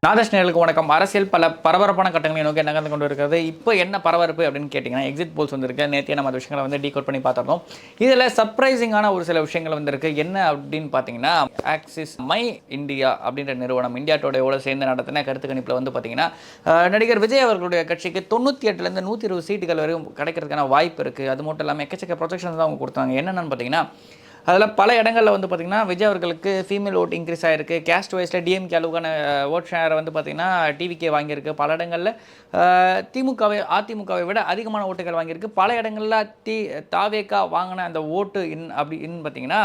நாதேஷ் நேயர்களுக்கு வணக்கம். அரசியல் பல பரபரப்பான கட்டங்களை நோக்கி நகர்ந்து கொண்டு இருக்கிறது. இப்போ என்ன பரபரப்பு அப்படின்னு கேட்டிங்கன்னா, எக்ஸிட் போல்ஸ் வந்திருக்கு. நேற்றே நம்ம அந்த விஷயங்களை வந்து டீகோட் பண்ணி பார்த்துருந்தோம். இதில் சர்ப்ரைசிங்கான ஒரு சில விஷயங்கள் வந்திருக்கு. என்ன அப்படின்னு பார்த்தீங்கன்னா, ஆக்சிஸ் மை இந்தியா அப்படின்ற நிறுவனம் இந்தியா டுடேவோட சேர்ந்து நடத்தின கருத்து கணிப்பில் வந்து பார்த்தீங்கன்னா, நடிகர் விஜய் அவர்களுடைய கட்சிக்கு 98லேருந்து 120 சீட்டுகள் வரையும் கிடைக்கிறதுக்கான வாய்ப்பு இருக்குது. அது மட்டும் இல்லாமல் எக்கச்சக்க ப்ரொஜெக்ஷன்ஸ் தான் அவங்க கொடுத்தாங்க. என்னென்னு பார்த்தீங்கன்னா, அதில் பல இடங்களில் வந்து பார்த்திங்கன்னா விஜய் அவர்களுக்கு ஃபீமேல் ஓட் இன்க்ரீஸ் ஆகிருக்கு. கேஸ்ட் வைஸில் டிஎம்கே அளவுக்கான ஓட் ஷேரை வந்து பார்த்திங்கன்னா டிவிகே வாங்கியிருக்கு. பல இடங்களில் அதிமுகவை விட அதிகமான ஓட்டுகள் வாங்கியிருக்கு. பல இடங்களில் தாவேக்கா வாங்கின அந்த ஓட்டு அப்படின்னு பார்த்திங்கன்னா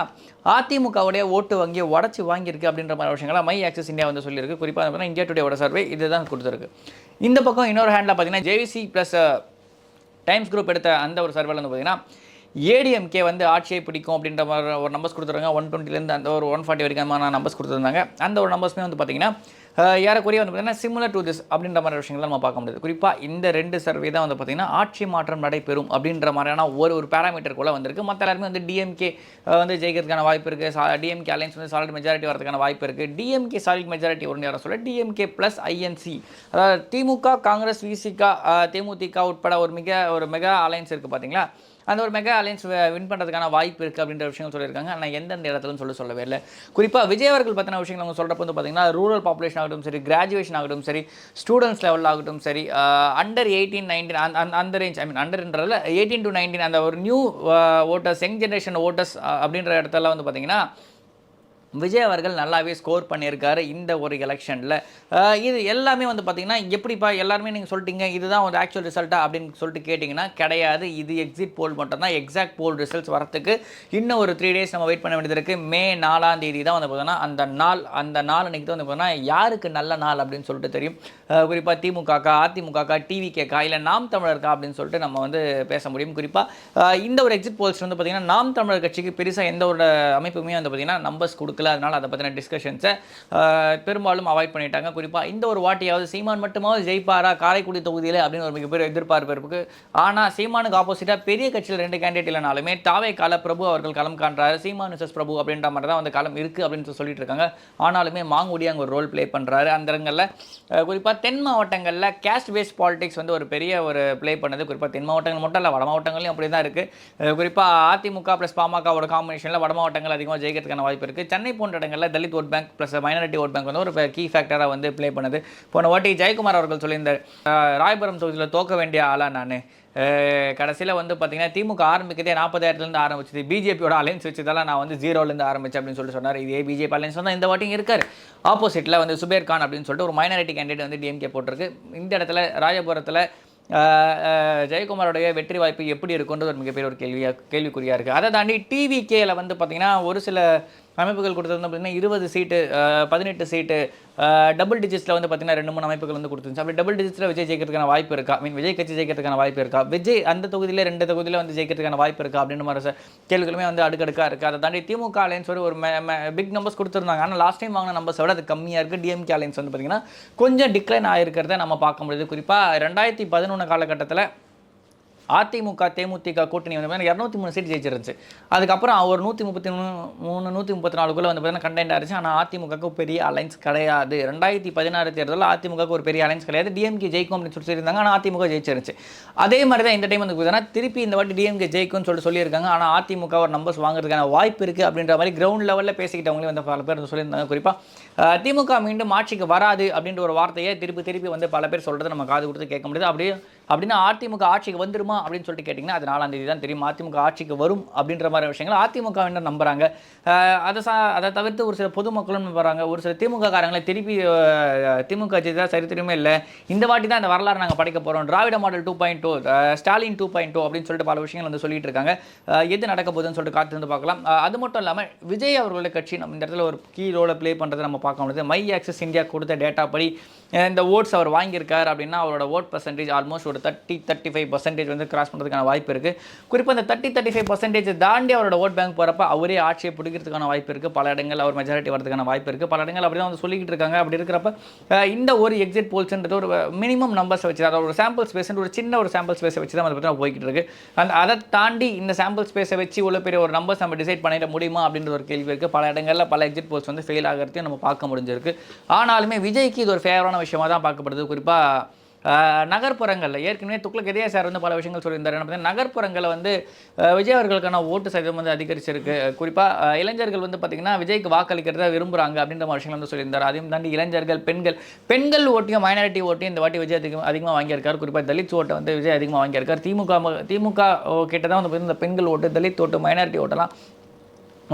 அதிமுகவுடைய ஓட்டு வங்கியை உடச்சி வாங்கியிருக்கு அப்படின்ற மாதிரி விஷயங்களை மை ஆக்சிஸ் இந்தியா வந்து சொல்லியிருக்கு. குறிப்பாக பார்த்தீங்கன்னா இந்தியா டுடேவோட சர்வே இதுதான் கொடுத்துருக்கு. இந்த பக்கம் இன்னொரு ஹேண்டில் பார்த்திங்கன்னா ஜேவிசி ப்ளஸ் டைம்ஸ் குரூப் எடுத்த அந்த ஒரு சர்வேல வந்து பார்த்திங்கன்னா ஏடிஎம்கே வந்து ஆட்சியை பிடிக்கும் அப்படின்ற மாதிரி ஒரு நம்பர்ஸ் கொடுத்துருக்காங்க. 120லேருந்து அந்த ஒரு 140 வரைக்குமான நம்பர்ஸ் கொடுத்துருந்தாங்க. அந்த ஒரு நம்பர்ஸுமே வந்து பார்த்திங்கன்னா ஏறக்குறைய வந்து பார்த்திங்கன்னா சிமிலர் டு திஸ் அப்படின்ற மாதிரி விஷயங்கள் நம்ம பார்க்க முடியுது. குறிப்பாக இந்த 2 சர்வே தான் வந்து பார்த்திங்கன்னா ஆட்சி மாற்றம் நடைபெறும் அப்படின்ற மாதிரியான ஒரு பேராமீட்டருக்குள்ளே வந்திருக்கு. மற்ற எல்லாருமே வந்து டிஎம்கே வந்து ஜெயிக்கிறதுக்கான வாய்ப்பு இருக்குது. டிஎம்கே அலைன்ஸ் வந்து சாலிட் மெஜாரிட்டி வரதுக்கான வாய்ப்பு இருக்குது. டிஎம்கே சாலிட் மெஜாரிட்டி ஒரு நேரம் சொல்ல டிஎம்கே ப்ளஸ் ஐஎன்சி, அதாவது திமுக, காங்கிரஸ், விசிக, தேமுதிக உட்பட ஒரு மெகா அலைன்ஸ் இருக்குது பார்த்தீங்களா. அந்த ஒரு மெகா அலைன்ஸ் வின் பண்ணுறதுக்கான வாய்ப்பு இருக்குது அப்படின்ற விஷயங்கள் சொல்லியிருக்காங்க. ஆனால் எந்தெந்த இடத்துலன்னு சொல்லவே இல்லை. குறிப்பாக விஜய் அவர்கள் பற்றின விஷயங்கள் அவங்க சொல்கிறப்ப வந்து பார்த்திங்கன்னா ரூரல் பாப்புலேஷன் ஆகட்டும் சரி, கிராஜுவேஷன் ஆகட்டும் சரி, ஸ்டூடெண்ட்ஸ் லெவலில் ஆகட்டும் சரி, அண்டர் 18, 19 அந்த ரேஞ்ச், அண்டர்ன்றதில் 18 to 19 அந்த ஒரு new voters, young generation voters அப்படின்ற இடத்துல வந்து பார்த்திங்கன்னா விஜய் அவர்கள் நல்லாவே ஸ்கோர் பண்ணியிருக்காரு இந்த ஒரு எலெக்ஷனில். இது எல்லாமே வந்து பார்த்திங்கன்னா எப்படிப்பா எல்லாருமே நீங்கள் சொல்லிட்டீங்க இதுதான் ஒரு ஆக்சுவல் ரிசல்ட்டா அப்படின்னு சொல்லிட்டு கேட்டிங்கன்னா கிடையாது. இது எக்ஸிட் போல் மட்டும்தான். எக்ஸாக்ட் போல் ரிசல்ட்ஸ் வரத்துக்கு இன்னும் ஒரு 3 days நம்ம வெயிட் பண்ண வேண்டியது இருக்குது. மே 4ஆம் தேதி தான் வந்து பார்த்தீங்கன்னா அந்த நாள் அன்றைக்கி தான் வந்து பார்த்தீங்கன்னா யாருக்கு நல்ல நாள் அப்படின்னு சொல்லிட்டு தெரியும். குறிப்பாக திமுகக்கா, அதிமுகக்கா, டிவிகேக்கா, இல்லை நாம் தமிழருக்கா அப்படின்னு சொல்லிட்டு நம்ம வந்து பேச முடியும். குறிப்பாக இந்த ஒரு எக்ஸிட் போல்ஸ் வந்து பார்த்திங்கன்னா நாம் தமிழர் கட்சிக்கு பெருசாக எந்த ஒரு அமைப்புமே வந்து பார்த்திங்கன்னா நம்பர்ஸ் கொடுக்கல. அதனால் அதை பற்றின டிஸ்கஷன்ஸை பெரும்பாலும் அவாய்ட் பண்ணிட்டாங்க. குறிப்பாக இந்த ஒரு வாட்டியாவது சீமான் மட்டுமாவது ஜெயிப்பாரா காரைக்குடி தொகுதியில் அப்படின்னு ஒரு மிகப்பெரிய எதிர்பார்ப்பு இருக்குது. ஆனால் சீமானுக்கு ஆப்போசிட்டாக பெரிய கட்சியில் 2 கேண்டிடேட் இல்லைனாலுமே தாவேக்கால பிரபு அவர்கள் களம் காண்றாரு. சீமான் விசஸ் பிரபு அப்படின்ற மாதிரி தான் அந்த களம் இருக்குது அப்படின்னு சொல்லிட்டு இருக்காங்க. ஆனாலுமே மாங்குடி அங்கே ஒரு ரோல் ப்ளே பண்ணுறாரு. அந்த இடங்களில் குறிப்பாக தென் மாவட்டங்களில் கேஸ்ட் பேஸ்ட் பாலிடிக்ஸ் வந்து ஒரு பெரிய ஒரு ப்ளே பண்ணுது. குறிப்பாக தென் மாவட்டங்கள் மட்டும் இல்லை, வட மாவட்டங்களையும் அப்படி தான் இருக்குது. குறிப்பாக அதிமுக ப்ளஸ் பாமகவோட காம்பினேஷனில் வட மாவட்டங்கள் அதிகமாக ஜெயிக்கிறதுக்கான வாய்ப்பு இருக்குது. சென்னை போன்ற இடங்களில் Dalit vote bank plus minority vote bank வந்து ஒரு கீ ஃபேக்டராக வந்து ப்ளே பண்ணுது. போன வாட்டி ஜெயக்குமார் அவர்கள் சொல்லியிருந்தார், ராயபுரம் தொகுதியில் தோக்க வேண்டிய ஆளாக நான் கடைசியில் வந்து பார்த்தீங்கன்னா திமுக ஆரம்பிக்கிறதே 40,000 ஆரம்பிச்சது, பிஜேபியோட அலைன்ஸ் வச்சதெல்லாம் நான் வந்து 0 ஆரம்பிச்சேன் அப்படின்னு சொல்லி சொன்னார். இதே பிஜேபி அலைன்ஸ் தான் இந்த வாட்டியும் இருக்கார். ஆப்போசிட்டில் வந்து சுபேர் கான் அப்படின்னு சொல்லிட்டு ஒரு மைனாரிட்டி கேண்டிடேட் வந்து டிஎம்கே போட்டிருக்கு. இந்த இடத்துல ராயபுரத்தில் ஜெயக்குமாரோடைய வெற்றி வாய்ப்பு எப்படி இருக்குன்றது ஒரு மிகப்பெரிய ஒரு கேள்விக்குறியாக இருக்குது. அதை தாண்டி டிவிகேயில் வந்து பார்த்திங்கன்னா ஒரு சில அமைப்புகள் கொடுத்துருந்தோம் அப்படின்னா 20 சீட்டு, 18 சீட்டு, டபுள் டிஜிட்ஸில் வந்து பார்த்திங்கன்னா 2-3 அமைப்புகள் வந்து கொடுத்துருந்துச்சு. அப்படி டபுள் டிஜிட்ஸில் விஜய் ஜெயிக்கிறதுக்கான வாய்ப்பு இருக்கா, விஜய் கட்சி ஜெயிக்கிறதுக்கான வாய்ப்பு இருக்கா, விஜய் அந்த தொகுதியில் 2 தொகுதியில் வந்து ஜெயிக்கிறதுக்கான வாய்ப்பு இருக்கா அப்படின்ற மாதிரி கேள்விகளுமே வந்து அடுக்கடுக்காக இருக்குது. அதை தாண்டி திமுக அலைன்ஸ் ஒரு பிக் நம்பர்ஸ் கொடுத்துருந்தாங்க. ஆனால் லாஸ்ட் டைம் வாங்கின நம்பர்ஸை விட அது கம்மியாக இருக்குது. டிஎம்கே அலைன்ஸ் வந்து பார்த்திங்கன்னா கொஞ்சம் டிக்ளைன் ஆகிருக்கிறத நம்ம பார்க்க முடியுது. குறிப்பாக 2011 காலகட்டத்தில் அதிமுக தேமுதிக கூட்டணி வந்து 203 சீட் ஜெயிச்சிருந்துச்சு. அதுக்கப்புறம் ஒரு 134 வந்து பார்த்தீங்கன்னா கண்டென்ட் ஆச்சு. ஆனால் அதிமுகவுக்கு பெரிய அலைன்ஸ் கிடையாது. 2016 தேர்தலில் அதிமுகவுக்கு ஒரு பெரிய அலைன்ஸ் கிடையாது. டிஎம்கே ஜெயிக்கும் அப்படின்னு சொல்லியிருந்தாங்க. ஆனால் அதிமுக ஜெயிச்சிருச்சு. அதே மாதிரி தான் இந்த டைம் வந்து பார்த்தீங்கன்னா திருப்பி இந்த வாட்டி டிஎம்கே ஜெயிக்கும்னு சொல்லியிருக்காங்க. ஆனால் அதிமுக ஒரு நம்பர்ஸ் வாங்குறதுக்கான வாய்ப்பு இருக்குது அப்படின்ற மாதிரி கிரவுண்ட் லெவலில் பேசிக்கிட்டவங்களே வந்து பல பேர் சொல்லியிருந்தாங்க. குறிப்பாக திமுக மீண்டும் ஆட்சிக்கு வராது அப்படின்ற ஒரு வார்த்தையை திருப்பி வந்து பல பேர் சொல்கிறத நம்ம காது கொடுத்து கேட்க முடியுது. அப்படின்னா அதிமுக ஆட்சிக்கு வந்துருமா அப்படின்னு சொல்லிட்டு கேட்டிங்கன்னா அது 4ஆம் தேதி தான் தெரியும். அதிமுக ஆட்சிக்கு வரும் அப்படின்ற மாதிரி விஷயங்கள் அதிமுக என்ன நம்புகிறாங்க. அதை தவிர்த்து ஒரு சில பொதுமக்களும் நம்புறாங்க. ஒரு சில திமுக காரங்களை திருப்பி திமுக தான் சரித்திரமே இல்லை, இந்த வாட்டி தான் இந்த வரலாறு நாங்கள் படைக்க போகிறோம், திராவிட மாடல் 2.0, ஸ்டாலின் 2.0 அப்படின்னு சொல்லிட்டு பல விஷயங்கள் வந்து சொல்லிட்டு இருக்காங்க. எது நடக்க போகுதுன்னு சொல்லிட்டு காத்திருந்து பார்க்கலாம். அது மட்டும் இல்லாமல் விஜய் அவர்களுடைய கட்சி நம்ம இந்த இடத்துல ஒரு கீ ரோலை ப்ளே பண்ணுறதை நம்ம பார்க்க முடியுது. மை ஆக்சஸ் இந்தியா கொடுத்த டேட்டா படி இந்த ஓட்ஸ் அவர் வாங்கியிருக்கார் அப்படின்னா அவரோட ஓட் பர்சன்டேஜ் ஆல்மோஸ்ட் ஒரு 30-35% வந்து கிராஸ் பண்ணுறதுக்கான வாய்ப்பு இருக்குது. குறிப்பாக இந்த 30-35% தாண்டி அவரோட ஓட் பேங்க் போகிறப்ப அவரே ஆட்சியை பிடிக்கிறதுக்கான வாய்ப்பு இருக்குது. பல இடங்கள் அவர் மெஜாரிட்டி வரதுக்கான வாய்ப்பு இருக்குது. பல இடங்கள் அப்படி தான் வந்து சொல்லிக்கிட்டு இருக்காங்க. அப்படி இருக்கிறப்ப இந்த ஒரு எக்ஸிட் போல்ஸ்ன்றது ஒரு மினிமம் நம்பர்ஸ் வச்சு, அதாவது ஒரு சாம்பிள் ஸ்பேஸ், ஒரு சின்ன ஒரு சாம்பிள் ஸ்பேஸை வச்சு தான் அதை பற்றி போய்கிட்டு இருக்கு. அதை தாண்டி இந்த சாம்பிள் ஸ்பேஸை வச்சு இவ்வளோ பெரிய ஒரு நம்பர்ஸ் நம்ம டிசைட் பண்ணிட முடியுமா அப்படின்ற ஒரு கேள்வி இருக்குது. பல இடங்களில் பல எக்ஸிட் போல்ஸ் வந்து ஃபெயில் ஆகிறதையும் நம்ம பார்க்க முடிஞ்சிருக்கு. ஆனாலுமே விஜய்க்கு இது ஒரு ஃபேவரான விஷயமா தான் பார்க்கப்படுது. குறிப்பாக நகர்ப்புறங்களில் ஏற்கனவே துக்ளக் இதய சார் வந்து பல விஷயங்கள் சொல்லியிருந்தார். என்ன பார்த்தீங்கன்னா நகர்ப்புறங்களில் வந்து விஜய் அவர்களுக்கான ஓட்டு சதவீதம் வந்து அதிகரிச்சிருக்கு. குறிப்பாக இளைஞர்கள் வந்து பார்த்திங்கன்னா விஜய்க்கு வாக்களிக்கிறத விரும்புகிறாங்க அப்படின்ற மாதிரி விஷயங்கள் வந்து சொல்லியிருந்தார். அதையும் தாண்டி இளைஞர்கள், பெண்கள் ஓட்டையும் மைனாரிட்டி ஓட்டையும் இந்த வாட்டி விஜய் அதிகமாக வாங்கியிருக்காரு. குறிப்பாக தலித் ஓட்டை வந்து விஜய் அதிகமாக வாங்கியிருக்கார். திமுக கிட்ட தான் வந்து இந்த பெண்கள் ஓட்டு, தலித் ஓட்டு, மைனாரிட்டி ஓட்டெல்லாம்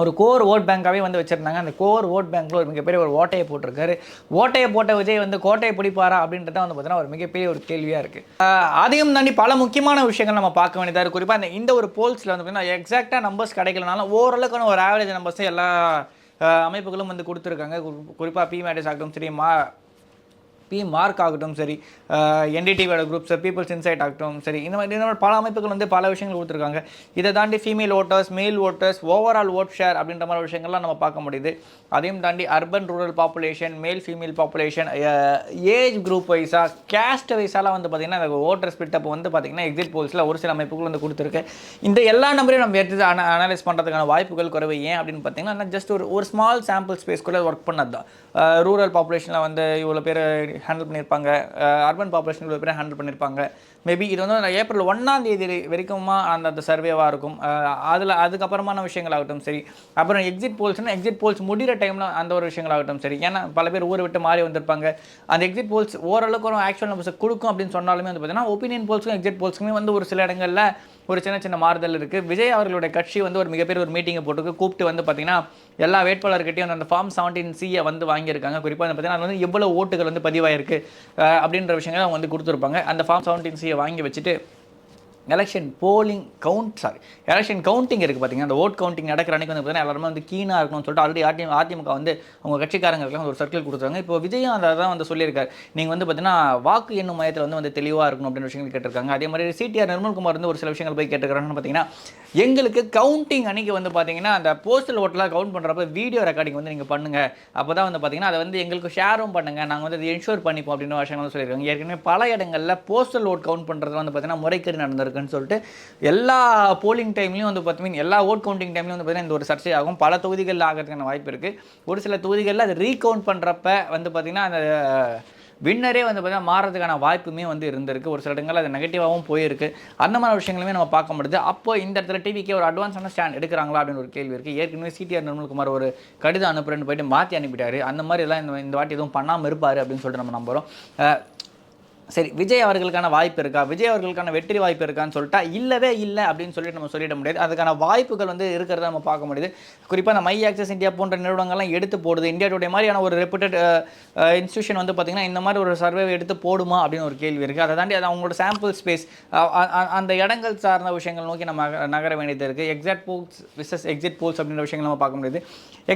ஒரு கோர் ஓட் பேங்காகவே வந்து வச்சுருந்தாங்க. அந்த கோர் ஓட் பேங்க்கில் ஒரு மிகப்பெரிய ஒரு ஓட்டையை போட்டிருக்காரு. ஓட்டையை போட்ட விஜய் வந்து கோட்டையை பிடிப்பாரா அப்படின்றத வந்து பார்த்தீங்கன்னா ஒரு மிகப்பெரிய ஒரு கேள்வியாக இருக்குது. அதையும் தாண்டி பல முக்கியமான விஷயங்கள் நம்ம பார்க்க வேண்டியதாக இருக்குது. குறிப்பாக இந்த ஒரு போல்ஸில் வந்து பார்த்தீங்கன்னா எக்ஸாக்டாக நம்பர்ஸ் கிடைக்கலனாலும் ஓரளவுக்கான ஒரு ஆவரேஜ் நம்பர்ஸை எல்லா அமைப்புகளும் வந்து கொடுத்துருக்காங்க. குறிப்பாக பிமேடிஸ் ஆகட்டும் சரி, மார்க் ஆகட்டும் சரி, என்டிடிவியோட குரூப்ஸ், பீப்புள்ஸ் இன்சைட் ஆகட்டும் சரி, இந்த மாதிரி பல அமைப்புகள் வந்து பல விஷயங்கள் கொடுத்துருக்காங்க. இதை தாண்டி ஃபீமேல் ஓட்டர்ஸ், மேல் ஓட்டர்ஸ், ஓவரால் ஓட் ஷேர் அப்படின்ற மாதிரி விஷயங்கள்லாம் நம்ம பார்க்க முடியுது. அதையும் தாண்டி urban rural population, male female population, age group வைஸாக, கேஸ்ட் வைஸாலாம் வந்து பார்த்திங்கன்னா இந்த ஓட்டர் ஸ்பிட்டப் வந்து பார்த்திங்கன்னா எக்ஸிட் போல்ஸில் ஒரு சில அமைப்புகள் வந்து கொடுத்துருக்கு. இந்த எல்லா நம்பரையும் நம்ம எடுத்து அனலைஸ் பண்ணுறதுக்கான வாய்ப்புகள் குறைவு. ஏன் அப்படின்னு பார்த்தீங்கன்னா ஜஸ்ட் ஒரு ஸ்மால் சாம்பிள் ஸ்பேஸ்க்குள்ளே ஒர்க் பண்ணது தான். ரூரல் பாப்புலேஷனில் வந்து இவ்வளோ பேர் ஹேண்டில் பண்ணியிருப்பாங்க, அர்பன் பாப்புலேஷன் இவ்வளோ பேர் ஹேண்டில் பண்ணியிருப்பாங்க. மேபி இது வந்து ஏப்ரல் 1 வரைக்குமா அந்த சர்வேவாக இருக்கும். அதுக்கப்புறமான விஷயங்களாகட்டும் சரி, அப்புறம் எக்ஸிட் போல்ஸ் முடிகிற டைமில் அந்த ஒரு விஷயங்களாகட்டும் சரி. ஏன்னா பல பேர் ஊரை விட்டு மாறி வந்திருப்பாங்க. அந்த எக்ஸிட் போல்ஸ் ஓரளவுக்கு ஒரு ஆக்சுவல் நம்பர்ஸ் கொடுக்கும் அப்படின்னு சொன்னாலுமே வந்து பார்த்தீங்கன்னா ஒப்பீனியன் போல்ஸுக்கும் எக்ஸிட் போல்ஸுக்குமே வந்து ஒரு சில இடங்களில் ஒரு சின்ன மாறுதல் இருக்குது. விஜய் அவர்களுடைய கட்சி வந்து ஒரு மிகப்பெரிய ஒரு மீட்டிங்கை கூப்பிட்டு வந்து பார்த்திங்கன்னா எல்லா வேட்பாளர்கிட்டையும் அந்த ஃபார்ம் 17C வந்து வாங்கியிருக்காங்க. குறிப்பாக பார்த்தீங்கன்னா அது வந்து எவ்வளோ ஓட்டுகள் வந்து பதிவாயிருக்கு அப்படின்ற விஷயங்கள் அவங்க வந்து கொடுத்துருப்பாங்க. அந்த ஃபார்ம் 17C வாங்கி வச்சுட்டு எலெக்ஷன் கவுண்டிங் இருக்குது பார்த்தீங்கன்னா, அந்த ஓட் கவுண்டிங் நடக்கிற அன்றைக்கி வந்து பார்த்தீங்கன்னா எல்லாருமே வந்து கீனாக இருக்கணும்னு சொல்லிட்டு ஆல்ரெடி அதிமுக வந்து அவங்க கட்சிக்காரங்களுக்குலாம் ஒரு சர்க்கிள் கொடுத்துருக்காங்க. இப்போ விஜயும் அதை தான் வந்து சொல்லியிருக்காரு. நீங்கள் வந்து பார்த்தீங்கன்னா வாக்கு எண்ணும் மையத்தில் வந்து தெளிவாக இருக்கணும் அப்படின்ற விஷயங்கள் கேட்டிருக்காங்க. அதே மாதிரி சிடிஆர் நிர்மல்குமார் வந்து ஒரு சில விஷயங்கள் போய் கேட்டுக்கிறாங்கன்னு பார்த்தீங்கன்னா, எங்களுக்கு கவுண்டிங் அன்றைக்கி வந்து பார்த்தீங்கன்னா அந்த போஸ்டல் ஓட்டெலாம் கவுண்ட் பண்ணுறப்ப வீடியோ ரெக்கார்டிங் வந்து நீங்கள் பண்ணுங்கள். அப்போ தான் வந்து பார்த்தீங்கன்னா அதை வந்து எங்களுக்கு ஷேரும் பண்ணுங்கள், நாங்கள் வந்து அதை என்ஷூர் பண்ணிப்போம் அப்படின்ற விஷயங்கள் சொல்லியிருக்காங்க. ஏற்கனவே பல இடங்களில் போஸ்டல் ஓட் கவுண்ட் பண்ணுறது வந்து பார்த்தீங்கன்னா முறைகேடு நடந்திருக்கு சொல்லிட்டு எல்லா போலிங் டைம்லையும் வந்து பார்த்தீங்கன்னா எல்லா ஓட் கவுண்டிங் டைம்லையும் வந்து பார்த்தீங்கன்னா இந்த ஒரு சர்ச்சை ஆகும். பல தொகுதிகளில் ஆகிறதுக்கான வாய்ப்பு இருக்குது. ஒரு சில தொகுதிகளில் அது ரீகவுண்ட் பண்ணுறப்ப வந்து பார்த்தீங்கன்னா அந்த வின்னரே வந்து பார்த்தீங்கன்னா மாறதுக்கான வாய்ப்புமே வந்து இருந்திருக்கு. ஒரு சில இடங்கள் அது நெகட்டிவாகவும் போயிருக்கு. அந்த மாதிரி விஷயங்களுமே நம்ம பார்க்க முடியுது. அப்போ இந்த இடத்துல டிவிக்கே ஒரு அட்வான்ஸான ஸ்டாண்ட் எடுக்கிறாங்களா அப்படின்னு ஒரு கேள்வி இருக்குது. ஏற்கனவே சிடிஆர் நிர்மல்குமார் ஒரு கடிதம் அனுப்புறேன்னு போயிட்டு மாற்றி அனுப்பிட்டாரு. அந்த மாதிரி எல்லாம் இந்த வாட்டி எதுவும் பண்ணாமல் இருப்பார் அப்படின்னு சொல்லிட்டு நம்ம நம்புகிறோம். சரி, விஜய் அவர்களுக்கான வாய்ப்பு இருக்கா, விஜய் அவர்களுக்கான வெற்றி வாய்ப்பு இருக்கான்னு சொல்லிட்டா இல்லவே இல்லை அப்படின்னு சொல்லிட்டு நம்ம சொல்லிட முடியாது. அதுக்கான வாய்ப்புகள் வந்து இருக்கிறத நம்ம பார்க்க முடியுது. குறிப்பாக அந்த மை ஆக்சஸ் இந்தியா போன்ற நிறுவனங்கள்லாம் எடுத்து போடுது. இந்தியா டுடே மாதிரியான ஒரு ரெப்யூட்டட் இன்ஸ்டியூஷன் வந்து பார்த்திங்கன்னா இந்த மாதிரி ஒரு சர்வே எடுத்து போடுமா அப்படின்னு ஒரு கேள்வி இருக்குது. அதை தாண்டி அது அவங்களோட சாம்பிள் ஸ்பேஸ், அந்த இடங்கள் சார்ந்த விஷயங்கள் நோக்கி நம்ம நகர வேண்டியது இருக்குது. Exact polls versus exit polls அப்படின்ற விஷயங்கள் நம்ம பார்க்க முடியுது.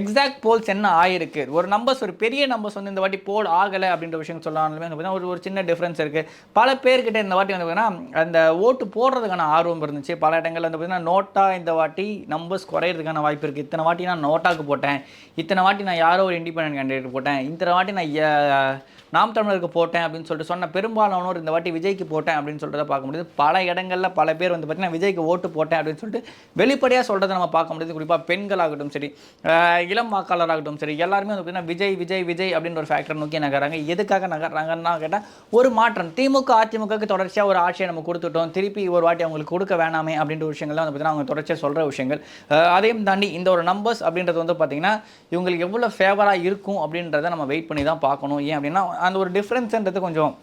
எக்ஸாக்ட் போல்ஸ் என்ன ஆயிருக்கு, ஒரு நம்பர்ஸ், ஒரு பெரிய நம்பர்ஸ் வந்து இந்த வாட்டி போல் ஆகலை அப்படின்ற விஷயம் சொல்லாலுமே ஒரு சின்ன டிஃப்ரென்ஸ் இருக்குது. பல பேர்கிட்ட இந்த வாட்டி வந்து பார்த்தீங்கன்னா அந்த ஓட்டு போடுறதுக்கான ஆர்வம் இருந்துச்சு. பல இடங்களில் வந்து பார்த்தீங்கன்னா நோட்டா இந்த வாட்டி நம்பர்ஸ் குறையிறதுக்கான வாய்ப்பு இருக்குது. இத்தனை வாட்டி நான் நோட்டாக்கு போட்டேன், இத்தனை வாட்டி நான் யாரோ ஒரு இண்டிபெண்டன்ட் கேண்டிடேட் போட்டேன், இத்தனை வாட்டி நான் நாம் தமிழருக்கு போட்டேன் அப்படின்னு சொல்லிட்டு சொன்ன பெரும்பாலானோர் இந்த வாட்டி விஜய்க்கு போட்டேன் அப்படின்னு சொல்கிறத பார்க்க முடியுது. பல இடங்களில் பல பேர் வந்து பார்த்திங்கன்னா விஜய்க்கு ஓட்டு போட்டேன் அப்படின்னு சொல்லிட்டு வெளிப்படையாக சொல்கிறத நம்ம பார்க்க முடியுது. குறிப்பாக பெண்களாகட்டும் சரி, இளம் வாக்காளராகட்டும் சரி, எல்லாருமே வந்து பார்த்திங்கன்னா விஜய் விஜய் விஜய் அப்படின்ற ஒரு ஃபேக்டர் நோக்கி நகர்றாங்க. எதுக்காக நகர்றாங்கன்னா கேட்டால் ஒரு மாற்றம். திமுக அதிமுகக்கு தொடர்ச்சியாக ஒரு ஆட்சியை நம்ம கொடுத்துட்டோம், திருப்பி ஒரு வாட்டி அவங்களுக்கு கொடுக்க வேணாமே அப்படின்ற விஷயங்கள்லாம் வந்து பார்த்திங்கன்னா அவங்க தொடர்ச்சியாக சொல்கிற விஷயங்கள். அதையும் தாண்டி இந்த ஒரு நம்பர்ஸ் அப்படின்றது வந்து பார்த்திங்கன்னா இவங்களுக்கு எவ்வளோ ஃபேவராக இருக்கும் அப்படின்றத நம்ம வெயிட் பண்ணி தான் பார்க்கணும். ஏன் அப்படின்னா அந்த ஒரு டிஃப்ரென்ஸ்ன்றது கொஞ்சம்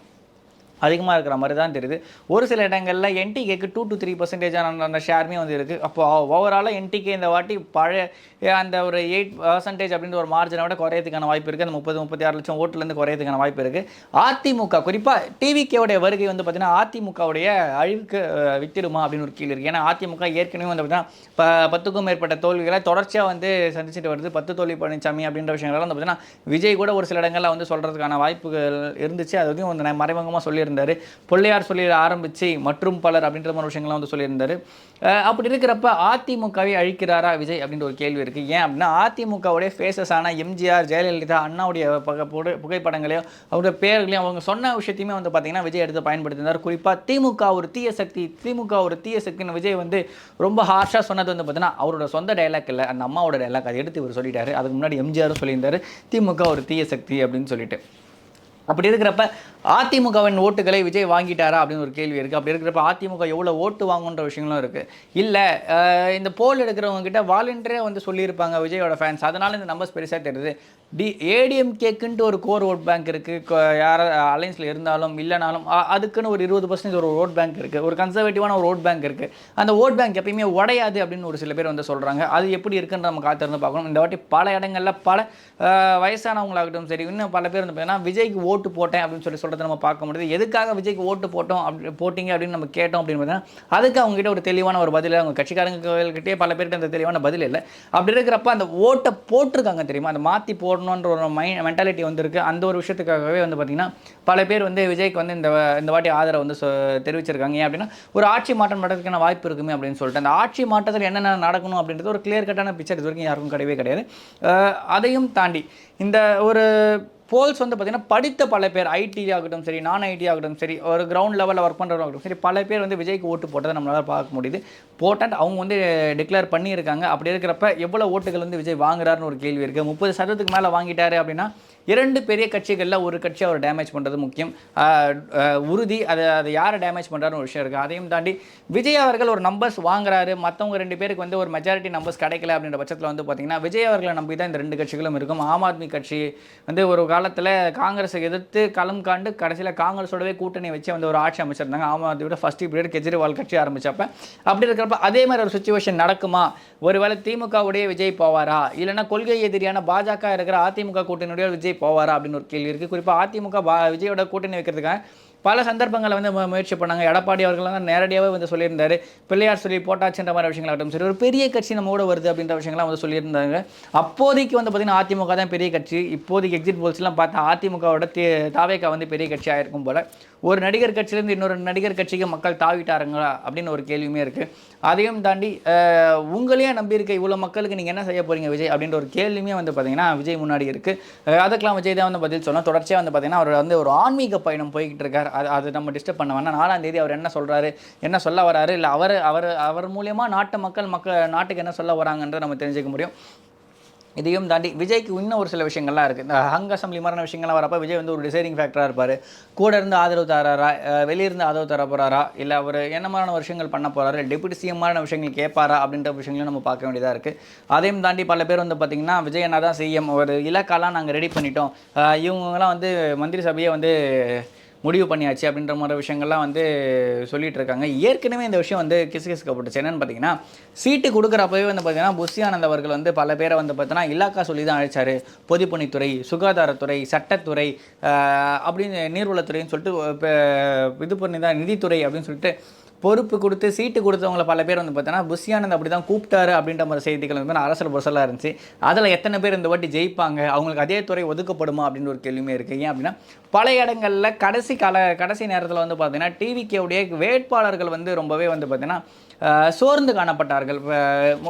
அதிகமாக இருக்கிற மாதிரி தான் தெரியுது. ஒரு சில இடங்களில் என்டிகேக்கு 2 to 3% அந்த ஷேருமே வந்து இருக்குது. அப்போ ஓவராலாக என்டிகே இந்த வாட்டி பழைய அந்த ஒரு 8% அப்படின்ற ஒரு மார்ஜினை விட குறையதுக்கான வாய்ப்பு இருக்குது. அந்த 30-36 லட்சம் ஓட்டுலேருந்து குறையதுக்கான வாய்ப்பு இருக்குது. அதிமுக குறிப்பாக டிவிகேவுடைய வருகை வந்து பார்த்திங்கன்னா அதிமுகவுடைய அழிவுக்கு வித்திடுமா அப்படின்னு ஒரு கீழ் இருக்குது. ஏன்னா அதிமுக ஏற்கனவே வந்து பார்த்திங்கன்னா 10க்கும் மேற்பட்ட தோல்விகளை தொடர்ச்சியாக வந்து சந்திச்சுட்டு வருது. 10 தோல்வி பழனிசாமி அப்படின்ற விஷயங்கள்லாம் வந்து பார்த்திங்கன்னா விஜய் கூட ஒரு சில இடங்களில் வந்து சொல்கிறதுக்கான வாய்ப்புகள் இருந்துச்சு. அது வந்து மறைமுகமாக சொல்லி சொல்லியிருந்தார். பிள்ளையார் சொல்லி ஆரம்பித்து மற்றும் பலர் அப்படின்ற மாதிரி விஷயங்கள்லாம் வந்து சொல்லியிருந்தார். அப்படி இருக்கிறப்ப அதிமுகவை அழிக்கிறாரா விஜய் அப்படின்ற ஒரு கேள்வி இருக்குது. ஏன் அப்படின்னா அதிமுகவுடைய ஃபேஸஸான எம்ஜிஆர், ஜெயலலிதா, அண்ணாவுடைய புகைப்படங்களையும் அவருடைய பேர்களையும் அவங்க சொன்ன விஷயத்தையுமே வந்து பார்த்திங்கன்னா விஜய் எடுத்து பயன்படுத்தினார். குறிப்பாக திமுக ஒரு தீய சக்தின்னு விஜய் வந்து ரொம்ப ஹார்ஷாக சொன்னது வந்து பார்த்தீங்கன்னா அவரோட சொந்த டைலாக் இல்லை, அந்த அம்மாவோட டைலாக். அதை எடுத்து இவர் சொல்லிட்டாரு. அதுக்கு முன்னாடி எம்ஜிஆரும் சொல்லியிருந்தார் திமுக ஒரு தீய சக்தி அப்படின்னு சொல்லிட்டு. அப்படி இருக்கிறப்ப அதிமுகவின் ஓட்டுகளை விஜய் வாங்கிட்டாரா அப்படின்னு ஒரு கேள்வி இருக்குது. அப்படி இருக்கிறப்ப அதிமுக எவ்வளோ ஓட்டு வாங்குன்ற விஷயங்களும் இருக்குது. இல்லை இந்த போல் எடுக்கிறவங்க கிட்ட வாலண்டியராக வந்து சொல்லியிருப்பாங்க விஜயோட ஃபேன்ஸ், அதனால் இந்த நம்பர்ஸ் பெருசாக தெரியுது. ஏடிஎம்கேக்குன்ட்டு ஒரு கோர் ஓட் பேங்க் இருக்குது. யார் அலைன்ஸில் இருந்தாலும் இல்லைனாலும் அதுக்குன்னு ஒரு 20% ஒரு ஓட் பேங்க் இருக்குது. ஒரு கன்சர்வேட்டிவான ஒரு ஓட் பேங்க் இருக்குது. அந்த ஓட் பேங்க் எப்பயுமே உடையாது அப்படின்னு ஒரு சில பேர் வந்து சொல்கிறாங்க. அது எப்படி இருக்குன்னு நம்ம காத்திருந்து பார்க்கணும். இந்த வாட்டி பல இடங்களில் பல வயசானவங்களாகட்டும் சரி, இன்னும் பல பேர் வந்து பார்த்தீங்கன்னா விஜய்க்கு ஓட்டு போட்டேன் அப்படின்னு சொல்கிறத நம்ம பார்க்க முடியுது. எதுக்காக விஜய்க்கு ஓட்டு போட்டிங்க அப்படின்னு நம்ம கேட்டோம் அப்படின்னு பார்த்தீங்கன்னா அதுக்கு அவங்ககிட்ட ஒரு தெளிவான ஒரு பதில், அவங்க கட்சிக்காரங்ககிட்டே பல பேர்கிட்ட அந்த தெளிவான பதில் இல்லை. அப்படி இருக்கிறப்ப அந்த ஓட்டை போட்டிருக்காங்க தெரியுமா, அந்த மாற்றி போடணுன்ற ஒரு மென்டாலிட்டி வந்துருக்கு. அந்த ஒரு விஷயத்துக்காகவே வந்து பார்த்திங்கன்னா பல பேர் வந்து விஜய்க்கு வந்து இந்த வாட்டி ஆதரவு வந்து தெரிவிச்சிருக்காங்க. ஏன் அப்படின்னா ஒரு ஆட்சி மாற்றம் நடக்கிறதுக்கான வாய்ப்பு இருக்குமே அப்படின்னு சொல்லிட்டு. அந்த ஆட்சி மாற்றத்தில் என்னென்ன நடக்கணும் அப்படின்றது ஒரு கிளியர் கட்டான பிக்சர் இது வரைக்கும் யாருக்கும் கிடையாது. அதையும் தாண்டி இந்த ஒரு போல்ஸ் வந்து பார்த்திங்கன்னா படித்த பல பேர், ஐடி ஆகட்டும் சரி, நான் ஐடி ஆகட்டும் சரி, ஒரு கிரவுண்ட் லெவலில் ஒர்க் பண்ணுறவங்க சரி, பல பேர் வந்து விஜய்க்கு ஓட்டு போட்டதை நம்மளால் பார்க்க முடியுது. போட்டால் அவங்க வந்து டிக்ளேர் பண்ணியிருக்காங்க. அப்படி இருக்கிறப்ப எவ்வளோ ஓட்டுகள் வந்து விஜய் வாங்குறாருன்னு ஒரு கேள்வி இருக்குது. 30% மேலே வாங்கிட்டாரு அப்படின்னா 2 பெரிய கட்சிகளில் ஒரு கட்சி அவர் டேமேஜ் பண்ணுறது முக்கியம், உறுதி. அதை யாரை டேமேஜ் பண்ணுறாருன்னு ஒரு விஷயம் இருக்குது. அதையும் தாண்டி விஜய் அவர்கள் ஒரு நம்பர்ஸ் வாங்குறாரு, மற்றவங்க 2 பேருக்கு வந்து ஒரு மெஜாரிட்டி நம்பர்ஸ் கிடைக்கல அப்படின்ற பட்சத்தில் வந்து பார்த்திங்கன்னா விஜய் அவர்களை நம்பி தான் இந்த 2 கட்சிகளும் இருக்கும். ஆம் ஆத்மி கட்சி வந்து ஒரு காலத்தில் காங்கிரஸை எதிர்த்து களம் காண்டு கடைசியில் காங்கிரஸோடவே கூட்டணி வச்சு வந்து ஒரு ஆட்சி அமைச்சிருந்தாங்க. ஆம் ஆத்மியோட ஃபர்ஸ்ட் பீரியட் கெஜ்ரிவால் கட்சி ஆரம்பித்தப்ப. அப்படி இருக்கிறப்ப அதே மாதிரி ஒரு சுச்சுவேஷன் நடக்குமா? ஒருவேளை திமுகவுடைய விஜய் போவாரா, இல்லைன்னா கொள்கை எதிரியான பாஜக இருக்கிற அதிமுக கூட்டணியுடைய விஜய் போவாரா அப்படின்னு ஒரு கேள்வி இருக்குது. குறிப்பாக அதிமுக விஜயோட கூட்டணி வைக்கிறதுக்காக பல சந்தர்ப்பங்களை வந்து முயற்சி பண்ணாங்க. எடப்பாடி அவர்கள் நேரடியாகவே வந்து சொல்லியிருந்தார், பிள்ளையார் சொல்லி போட்டாச்சுன்ற மாதிரி விஷயங்களாகட்டும் சரி, ஒரு பெரிய கட்சி நம்மோட வருது அப்படின்ற விஷயங்கள்லாம் வந்து சொல்லியிருந்தாங்க. அப்போதைக்கு வந்து பார்த்திங்கன்னா அதிமுக தான் பெரிய கட்சி. இப்போதைக்கு எக்ஸிட் போல்ஸ்லாம் பார்த்தா அதிமுகவோட தாவேகா வந்து பெரிய கட்சி ஆயிருக்கும் போல். ஒரு நடிகர் கட்சியிலேருந்து இன்னொரு நடிகர் கட்சிக்கு மக்கள் தாவிட்டாருங்களா அப்படின்னு ஒரு கேள்வியுமே இருக்குது. அதையும் தாண்டி உங்களையே நம்பியிருக்க இவ்வளோ மக்களுக்கு நீங்கள் என்ன செய்ய போகிறீங்க விஜய் அப்படின்ற ஒரு கேள்வியுமே வந்து பார்த்திங்கன்னா விஜய் முன்னாடி இருக்குது. அதுக்கெல்லாம் விஜய் தான் வந்து பதில் சொல்லணும். தொடர்ச்சியாக வந்து பார்த்திங்கன்னா அவர் வந்து ஒரு ஆன்மீக பயணம் போய்கிட்டு இருக்கார். அது நம்ம டிஸ்டர்ப் பண்ண வேணாம். 4ஆம் தேதி அவர் என்ன சொல்கிறாரு, என்ன சொல்ல வராரு, இல்லை அவர் மூலியமாக நாட்டுக்கு என்ன சொல்ல வராங்கன்றதை நம்ம தெரிஞ்சுக்க முடியும். இதையும் தாண்டி விஜய்க்கு இன்னும் ஒரு சில விஷயங்கள்லாம் இருக்குது. இந்த ஹங் அசம்பிளி மாதிரியான விஷயங்கள்லாம் வரப்போ விஜய் வந்து ஒரு டிசைடிங் ஃபேக்டராக இருப்பார். கூட இருந்து ஆதரவு தராரா, வெளியிருந்து ஆதரவு தர போகிறாரா, இல்லை அவர் என்ன மாதிரியான விஷயங்கள் பண்ண போகிறாரு, டெபுட்டி சிஎம் மாதிரியான விஷயங்கள் கேட்பாரா அப்படின்ற விஷயங்களும் நம்ம பார்க்க வேண்டியதாக இருக்குது. அதையும் தாண்டி பல பேர் வந்து பார்த்திங்கன்னா விஜய் என்ன தான் சிஎம், ஒரு இலக்காலாம் நாங்கள் ரெடி பண்ணிட்டோம், இவங்கெல்லாம் வந்து மந்திரி சபையை வந்து முடிவு பண்ணியாச்சு அப்படின்ற மாதிரி விஷயங்கள்லாம் வந்து சொல்லிகிட்டு இருக்காங்க. ஏற்கனவே இந்த விஷயம் வந்து கிசுகிசுக்கப்பட்டுச்சு. என்னென்னு பார்த்தீங்கன்னா சீட்டு கொடுக்குறப்பவே வந்து பார்த்திங்கன்னா புஷி ஆனந்த் அவர்கள் வந்து பல பேரை வந்து பார்த்தீங்கன்னா இலாக்கா சொல்லி தான் அழைச்சார். பொதுப்பணித்துறை, சுகாதாரத்துறை, சட்டத்துறை அப்படின்னு நீர்வளத்துறைன்னு சொல்லிட்டு இது பண்ணி தான் நிதித்துறை அப்படின்னு சொல்லிட்டு பொறுப்பு கொடுத்து சீட்டு கொடுத்தவங்கள பல பேர் வந்து பார்த்தீங்கன்னா புஷி ஆனந்த் அப்படி தான் கூப்பிட்டாரு அப்படின்ற மாதிரி செய்திகள் வந்து அரசியல் புரசலாக இருந்துச்சு. அதில் எத்தனை பேர் இந்த வாட்டி ஜெயிப்பாங்க, அவங்களுக்கு அதே துறை ஒதுக்கப்படுமா அப்படின்னு ஒரு கேள்வியுமே இருக்குது. ஏன் அப்படின்னா பல இடங்களில் கடைசி நேரத்தில் வந்து பார்த்தீங்கன்னா டிவிகேவுடைய வேட்பாளர்கள் வந்து ரொம்பவே வந்து பார்த்தீங்கன்னா சோர்ந்து காணப்பட்டார்கள்.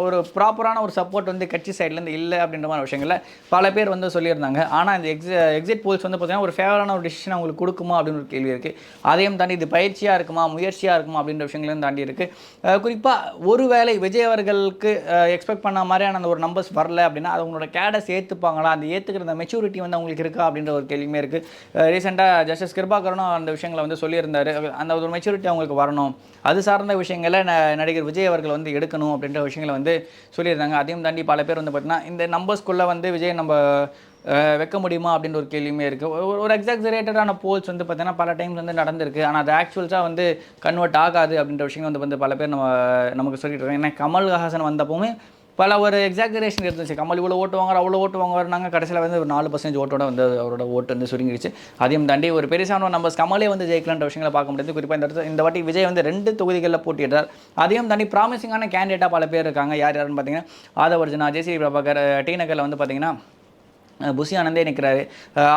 ஒரு ப்ராப்பரான ஒரு சப்போர்ட் வந்து கட்சி சைட்லேருந்து இல்லை அப்படின்ற மாதிரி விஷயங்களில் பல பேர் வந்து சொல்லியிருந்தாங்க. ஆனால் இந்த எக்ஸிட் போல்ஸ் வந்து பார்த்தீங்கன்னா ஒரு ஃபேவரான ஒரு டிசிஷன் அவங்களுக்கு கொடுக்குமா அப்படின்னு ஒரு கேள்வி இருக்குது. அதையும் தாண்டி இது பயிற்சியாக இருக்குமா, முயற்சியாக இருக்குமா அப்படின்ற விஷயங்களையும் தாண்டி இருக்குது. குறிப்பாக ஒருவேளை விஜய் அவர்களுக்கு எக்ஸ்பெக்ட் பண்ண மாதிரியான அந்த ஒரு நம்பர்ஸ் வரல அப்படின்னா அது அவங்களோட கேடஸ் ஏற்றுப்பாங்களா, அந்த ஏற்றுக்கிற அந்த மெச்சூரிட்டி வந்து அவங்களுக்கு இருக்கா அப்படின்ற ஒரு கேள்வியுமே இருக்குது. ரீசெண்டாக ஜஸ்டிஸ் கிருபாகரனும் அந்த விஷயங்களை வந்து சொல்லியிருந்தார். அந்த ஒரு மெச்சூரிட்டி அவங்களுக்கு வரணும், அது சார்ந்த விஷயங்களை நடிகர் விஜய் அவர்கள் வந்து எடுக்கணும் அப்படின்ற விஷயங்களை வந்து சொல்லியிருந்தாங்க. அதையும் தாண்டி பல பேர் வந்து பார்த்தீங்கன்னா இந்த நம்பர்ஸ்குள்ளே வந்து விஜய் நம்ம வைக்க முடியுமா அப்படின்ற ஒரு கேள்வியுமே இருக்குது. ஒரு எக்ஸாக்ஸரேட்டடான போல்ஸ் வந்து பார்த்தீங்கன்னா பல டைம்ஸ் வந்து நடந்திருக்கு. ஆனால் அது ஆக்சுவல்ஸாக வந்து கன்வெர்ட் ஆகாது அப்படின்ற விஷயங்கள் வந்து பல பேர் நமக்கு சொல்லிட்டு இருக்காங்க. ஏன்னா கமல்ஹாசன் வந்தப்போவுமே பல ஒரு எக்ஸாகரேஷன் இருந்துச்சு. கமல் இவ்வளோ ஓட்டு வாங்குற, அவ்வளோ ஓட்டு வாங்குவார். நாங்கள் கடைசியில் வந்து ஒரு 4% ஓட்டோட வந்து அவரோட ஓட்டு வந்து சுருங்கிடுச்சு. அதையும் தாண்டி ஒரு பெருசான நம்பர்ஸ் கமலே வந்து ஜெயிக்கலான்ற விஷயங்களை பார்க்க முடியாது. குறிப்பாக இந்த வாட்டி விஜய் வந்து 2 தொகுதிகளில் போட்டியிட்டார். அதையும் தாண்டி ப்ராமிசிங்கான கேண்டிடேட்டாக பல பேர் இருக்காங்க. யாருன்னு பார்த்தீங்கன்னா ஆதவர்ஜனா, ஜெயஸ்ரீ பிரபாகர், டி நகரில் வந்து பார்த்தீங்கன்னா புசி ஆனந்தே நிற்கிறாரு,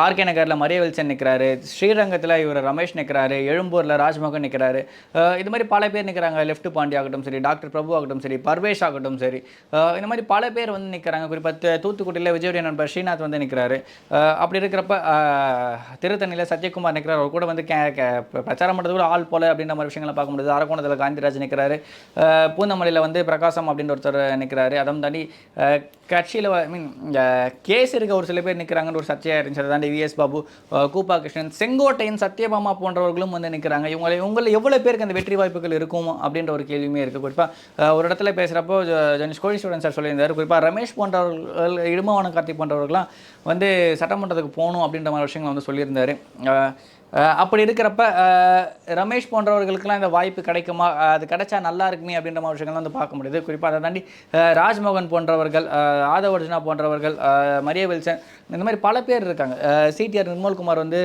ஆர்கே நகரில் மரிய வில்சன் நிற்கிறாரு, ஸ்ரீரங்கத்தில் இவர் ரமேஷ் நிற்கிறாரு, எழும்பூரில் ராஜ்மோகன் நிற்கிறாரு. இது மாதிரி பல பேர் நிற்கிறாங்க. லெஃப்ட் பாண்டி ஆகட்டும் சரி, டாக்டர் பிரபு ஆகட்டும் சரி, பர்வேஷ் ஆகட்டும் சரி, இந்த மாதிரி பல பேர் வந்து நிற்கிறாங்க. குறிப்பாக தூத்துக்குடியில் விஜயுடைய நண்பர் ஸ்ரீநாத் வந்து நிற்கிறாரு. அப்படி இருக்கிறப்ப திருத்தணியில் சத்யகுமார் நிற்கிறார். அவர் கூட வந்து பிரச்சாரம் பண்ணுறது கூட ஆள் போல அப்படின்ற மாதிரி விஷயங்களை பார்க்க முடியுது. அரக்கோணத்தில் காந்திராஜ் நிற்கிறாரு. பூந்தமல்லியில் வந்து பிரகாசம் அப்படின்ற ஒருத்தர் நிற்கிறாரு. அதுவும் தாண்டி கட்சியில் கேஸ் இருக்க ஒரு சில பேர் நிற்கிறாங்கன்னு ஒரு சர்ச்சையாக இருந்துச்சு. அதை தாண்டி விஎஸ் பாபு, கூப்பா கிருஷ்ணன், செங்கோட்டையன், சத்யபாமா போன்றவர்களும் வந்து நிற்கிறாங்க. இவங்களை எவ்வளோ பேருக்கு அந்த வெற்றி வாய்ப்புகள் இருக்கும் அப்படின்ற ஒரு கேள்வியுமே இருக்குது. குறிப்பாக ஒரு இடத்துல பேசுகிறப்போ ஜனிஷ் கோடீஸ்வரன் சார் சொல்லியிருந்தார், குறிப்பாக ரமேஷ் போன்றவர்கள், இடும்பவனம் கார்த்திக் போன்றவர்கள்லாம் வந்து சட்டமன்றத்துக்கு போகணும் அப்படின்ற மாதிரி விஷயங்கள் வந்து சொல்லியிருந்தார். அப்படி இருக்கிறப்ப ரமேஷ் போன்றவர்களுக்கெல்லாம் இந்த வாய்ப்பு கிடைக்குமா, அது கிடைச்சா நல்லா இருக்குமே அப்படின்ற மாதிரி விஷயங்கள் வந்து பார்க்க முடியுது. குறிப்பாக அதை தாண்டி ராஜ்மோகன் போன்றவர்கள், ஆதவ் அர்ஜுனா போன்றவர்கள், மரிய வில்சன், இந்த மாதிரி பல பேர் இருக்காங்க. சிடிஆர் நிர்மல்குமார் வந்து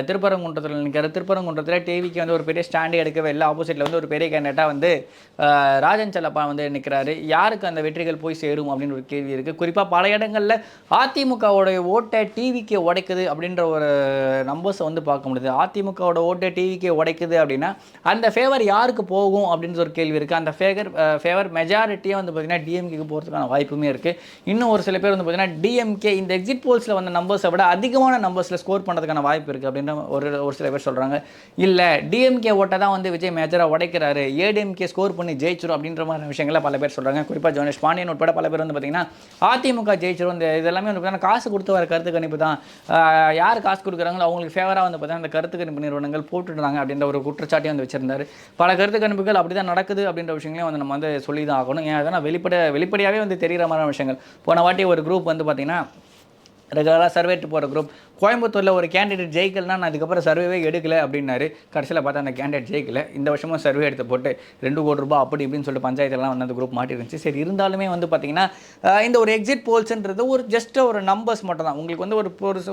திருப்பரங்குன்றத்தில் நிற்கிறார். திருப்பரங்குன்றத்தில் டிவிக்கு வந்து ஒரு பெரிய ஸ்டாண்டே எடுக்கவே இல்லை. ஆப்போசிட்டில் வந்து ஒரு பெரிய கேண்டிடேட்டாக வந்து ராஜன் செல்லப்பா வந்து நிற்கிறாரு. யாருக்கு அந்த வெற்றிகள் போய் சேரும் அப்படின்னு ஒரு கேள்வி இருக்குது. குறிப்பாக பல இடங்களில் அதிமுகவோடைய ஓட்டை டிவிக்கு உடைக்குது அப்படின்ற ஒரு நம்பர்ஸை வந்து பார்க்க முடியுது. அதிமுகவோட ஓட்டை டிவிக்கு உடைக்குது அப்படின்னா அந்த ஃபேவர் யாருக்கு போகும் அப்படின்ற ஒரு கேள்வி இருக்குது. அந்த ஃபேவர் மெஜாரிட்டியாக வந்து பார்த்திங்கன்னா டிஎம்கேக்கு போகிறதுக்கான வாய்ப்புமே இருக்குது. இன்னும் ஒரு சில பேர் வந்து பார்த்திங்கன்னா டிஎம்கே இந்த எக்ஸிட் போல்ஸில் வந்த நம்பர்ஸை விட அதிகமான நம்பர்ஸில் ஸ்கோர் பண்ணுறதுக்கான வாய்ப்பு இருக்குது அப்படின்ற ஒரு சில பேர் சொல்கிறாங்க. இல்லை, டிஎம்கே ஓட்டை தான் வந்து விஜய் மேஜராக உடைக்கிறாரு, ஏடிஎம்கே ஸ்கோர் பண்ணி ஜெயிச்சிரும் அப்படின்ற மாதிரி விஷயங்களை பல பேர் சொல்கிறாங்க. குறிப்பாக ஜோனேஷ் பாண்டியன் உட்பட பல பேர் வந்து பார்த்திங்கன்னா அதிமுக ஜெயிச்சிரும், இந்த இதெல்லாமே வந்து பார்த்தீங்கன்னா காசு கொடுத்து வர கருத்து கணிப்பு தான், யார் காசு கொடுக்குறாங்களோ அவங்களுக்கு ஃபேவராக வந்து பார்த்தீங்கன்னா அந்த கருத்து கணிப்பு நிறுவனங்கள் போட்டுடுறாங்க அப்படின்ற ஒரு குற்றச்சாட்டையும் வந்து வச்சிருந்தார். பல கருத்து கணிப்புகள் அப்படி தான் நடக்குது அப்படின்ற விஷயங்களையும் வந்து நம்ம வந்து சொல்லி தான் ஆகணும். ஏன் அதனால் வெளிப்படையாகவே வந்து தெரிகிற மாதிரி விஷயங்கள். போன வாட்டி ஒரு குரூப் வந்து பார்த்திங்கன்னா ரெகுலராக சர்வேட்டு போகிற குரூப், கோயம்புத்தூரில் ஒரு கேண்டிடேட் ஜெயிக்கலன்னா நான் அதுக்கப்புறம் சர்வேவே எடுக்கலை அப்படின்னாரு. கடைசியில் பார்த்தா அந்த கேண்டிடேட் ஜெயிக்கல. இந்த வருஷமும் சர்வே எடுத்து போட்டு 2 கோடி ரூபாய் அப்படி இப்படின்னு சொல்லிட்டு பஞ்சாயத்துலாம் வந்து அந்த குரூப் மாட்டிருந்துச்சு. சரி, இருந்தாலுமே வந்து பார்த்திங்கன்னா இந்த ஒரு எக்ஸிட் போல்ஸ்ன்றது ஒரு ஜஸ்ட் ஒரு நம்பர்ஸ் மட்டும் தான். உங்களுக்கு வந்து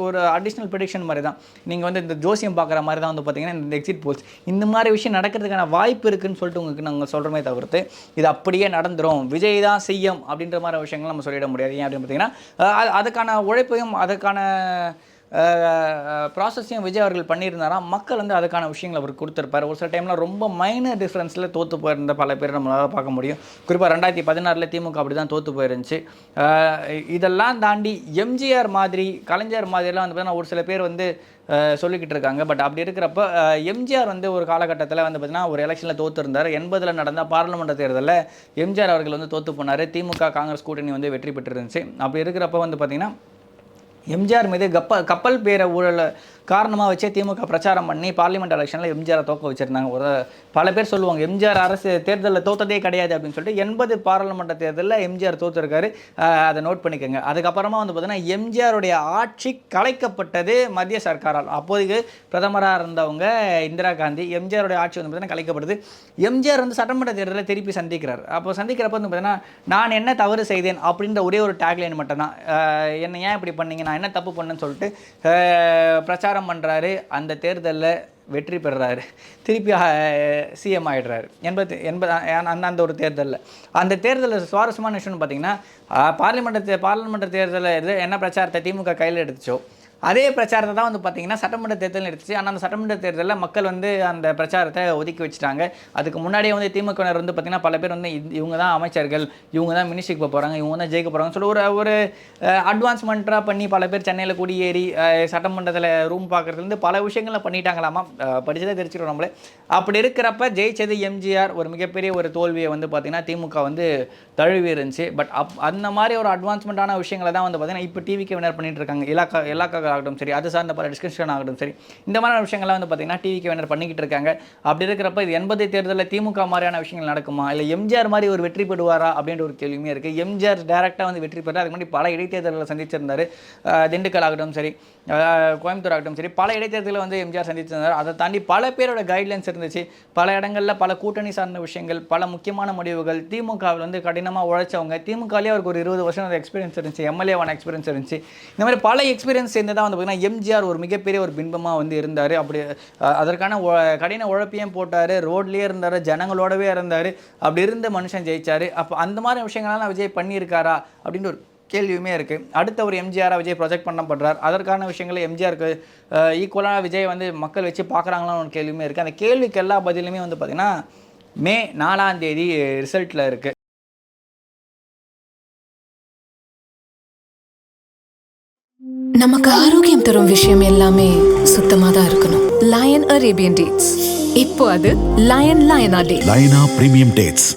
ஒரு அடிஷ்னல் ப்ரெடிக்ஷன் மாதிரி தான். நீங்கள் வந்து இந்த ஜோசியம் பார்க்குற மாதிரி தான் வந்து பார்த்திங்கன்னா இந்த எக்ஸிட் போல்ஸ் இந்த மாதிரி விஷயம் நடக்கிறதுக்கான வாய்ப்பு இருக்குதுன்னு சொல்லிட்டு உங்களுக்கு நாங்கள் சொல்கிறோமே தவிர்த்து இது அப்படியே நடந்துடும், விஜய் தான் செய்யும் அப்படின்ற மாதிரி விஷயங்கள் நம்ம சொல்லிட முடியாது. ஏன் அப்படின்னு பார்த்தீங்கன்னா அதுக்கான உழைப்பையும் அதுக்கான ப்ராசஸையும் விஜய் அவர்கள் பண்ணியிருந்தாராம். மக்கள் வந்து அதுக்கான விஷயங்கள் அவர் கொடுத்துருப்பார். ஒரு சில டைமில் ரொம்ப மைனர் டிஃப்ரென்ஸில் தோற்று போயிருந்த பல பேர் நம்மளால் பார்க்க முடியும். குறிப்பாக 2016 திமுக அப்படி தான் தோற்று போயிருந்துச்சு. இதெல்லாம் தாண்டி எம்ஜிஆர் மாதிரி, கலைஞர் மாதிரிலாம் வந்து பார்த்தீங்கன்னா ஒரு சில பேர் வந்து சொல்லிக்கிட்டு இருக்காங்க. பட் அப்படி இருக்கிறப்ப எம்ஜிஆர் வந்து ஒரு காலகட்டத்தில் வந்து பார்த்திங்கன்னா ஒரு எலெக்ஷனில் தோற்றுருந்தார். 80 நடந்த பாராளுமன்ற தேர்தலில் எம்ஜிஆர் அவர்கள் வந்து தோற்று போனார். திமுக காங்கிரஸ் கூட்டணி வந்து வெற்றி பெற்றிருந்துச்சு. அப்படி இருக்கிறப்ப வந்து பார்த்திங்கன்னா எம்ஜிஆர் மீது கப்பல் பேர ஊழலை காரணமாக வச்சே திமுக பிரச்சாரம் பண்ணி பார்லிமெண்ட் எலெக்ஷனில் எம்ஜிஆரை தோக்க வச்சுருந்தாங்க. பல பேர் சொல்லுவாங்க எம்ஜிஆர் அரசு தேர்தலில் தோற்றதே கிடையாது அப்படின்னு சொல்லிட்டு. 80 பாராளுமன்ற தேர்தலில் எம்ஜிஆர் தோற்றுருக்காரு, அதை நோட் பண்ணிக்கோங்க. அதுக்கப்புறமா வந்து பார்த்தீங்கன்னா எம்ஜிஆருடைய ஆட்சி கலைக்கப்பட்டது மத்திய சர்க்காரால். அப்போதைக்கு பிரதமராக இருந்தவங்க இந்திரா காந்தி. எம்ஜிஆருடைய ஆட்சி வந்து பார்த்தீங்கன்னா கலைக்கப்படுது. எம்ஜிஆர் வந்து சட்டமன்ற தேர்தலில் திருப்பி சந்திக்கிறார். அப்போ சந்திக்கிறப்ப வந்து பார்த்தீங்கன்னா நான் என்ன தவறு செய்தேன் அப்படின்ற ஒரே ஒரு டேக்லைன் மட்டும் தான், என்ன ஏன் இப்படி பண்ணீங்க, நான் என்ன தப்பு பண்ணேன்னு சொல்லிட்டு பிரச்சாரம் பண்ணுறாரு. அந்த தேர்தலில் வெற்றி பெறுறாரு, திருப்பி சிஎம் ஆகிடுறாரு. 80 அந்த ஒரு தேர்தலில். அந்த தேர்தலில் சுவாரஸ்யமான விஷயம்னு பார்த்தீங்கன்னா பார்லிமெண்ட் தேர்தலில் என்ன பிரச்சாரத்தை திமுக கையில் எடுத்துச்சோ அதே பிரச்சாரத்தை தான் வந்து பார்த்திங்கன்னா சட்டமன்ற தேர்தல் எடுத்துச்சு. ஆனால் அந்த சட்டமன்ற தேர்தலில் மக்கள் வந்து அந்த பிரச்சாரத்தை ஒதுக்கி வச்சுட்டாங்க. அதுக்கு முன்னாடியே வந்து திமுகவினர் வந்து பார்த்திங்கன்னா பல பேர் வந்து இவங்க தான் அமைச்சர்கள், இவங்க தான் மினிஸ்ட்ரிக்கு போகிறாங்க, இவங்க தான் ஜெயிக்க போகிறாங்கன்னு சொல்லி ஒரு அட்வான்ஸ்மெண்ட்டாக பண்ணி பல பேர் சென்னையில் குடியேறி சட்டமன்றத்தில் ரூம் பார்க்குறதுலேருந்து பல விஷயங்களை பண்ணிட்டாங்களாமா. படிச்சதே தெரிஞ்சுக்கிறோம் நம்மளே. அப்படி இருக்கிறப்ப ஜெயிச்சது எம்ஜிஆர். ஒரு மிகப்பெரிய ஒரு தோல்வியை வந்து பார்த்திங்கன்னா திமுக வந்து தழுவி இருந்துச்சு. பட் அந்த மாதிரி ஒரு அட்வான்ஸ்மெண்ட்டான விஷயங்களை தான் வந்து பார்த்திங்கன்னா இப்போ டிவிக்கு வினர் பண்ணிகிட்டு இருக்காங்க. இலாக்கா ஆகட்டும் சரி, அது சார்ந்த பல டிஸ்கஷன் ஆகட்டும் சரி, இந்த மாதிரியான விஷயங்கள்லாம் வந்து பார்த்திங்கன்னா டிவிக்கு வினர் பண்ணிக்கிட்டு இருக்காங்க. அப்படி இருக்கிறப்ப இது 80 தேர்தலில் திமுக மாதிரியான விஷயங்கள் நடக்குமா, இல்லை எம்ஜிஆர் மாதிரி ஒரு வெற்றி பெறுவாரா அப்படின்ற ஒரு கேள்வியுமே இருக்குது. எம்ஜிஆர் டேரெக்டாக வந்து வெற்றி பெறார். அதுக்கு முன்னாடி பல இடைத்தேர்தலில் சந்திச்சிருந்தார். திண்டுக்கல் ஆகட்டும் சரி, கோயம்புத்தூர் ஆகட்டும் சரி, பல இடைத்தேர்தலில் வந்து எம்ஜிஆர் சந்திச்சிருந்தார். அதை தாண்டி பல பேரோட கைட்லைன்ஸ் இருந்துச்சு. பல இடங்களில் பல கூட்டணி சார்ந்த விஷயங்கள், பல முக்கியமான முடிவுகள். திமுகவில் வந்து கடினமாக உழைச்சவங்க. திமுகலேயே அவருக்கு ஒரு 20 வருஷம் எக்ஸ்பீரியன்ஸ் இருந்துச்சு, எம்எல்ஏவான எக்ஸ்பீரியன்ஸ் இருந்துச்சு. இந்த மாதிரி பல எக்ஸ்பீரியன்ஸ் சேர்ந்து தான் வந்து பார்த்திங்கன்னா எம்ஜிஆர் ஒரு மிகப்பெரிய ஒரு பின்பமாக வந்து இருந்தார். அப்படி அதற்கான கடின உழைப்பையும் போட்டார், ரோட்லேயே இருந்தார், ஜனங்களோடவே இருந்தார். அப்படி இருந்த மனுஷன் ஜெயிச்சார். அப்போ அந்த மாதிரி விஷயங்கள்லாம் விஜய் பண்ணியிருக்காரா அப்படின்ற ஒரு கேள்வியுமே இருக்குது. அடுத்த ஒரு எம்ஜிஆராக விஜய் ப்ரொஜெக்ட் பண்ணப்படுறார். அதற்கான விஷயங்களை எம்ஜிஆருக்கு ஈக்குவலாக விஜய் வந்து மக்கள் வச்சு பார்க்குறாங்களான்னு ஒரு கேள்வியுமே இருக்குது. அந்த கேள்விக்கு எல்லா பதிலுமே வந்து பார்த்திங்கன்னா மே 4ஆம் தேதி ரிசல்ட்டில் இருக்குது. நமக்கு ஆரோக்கியம் தரும் விஷயம் எல்லாமே சுத்தமா தான் இருக்கணும். லயன் அரேபியன் டேட்ஸ், இப்போ அது லயனா டேட்ஸ். லயனா பிரீமியம் டேட்ஸ்.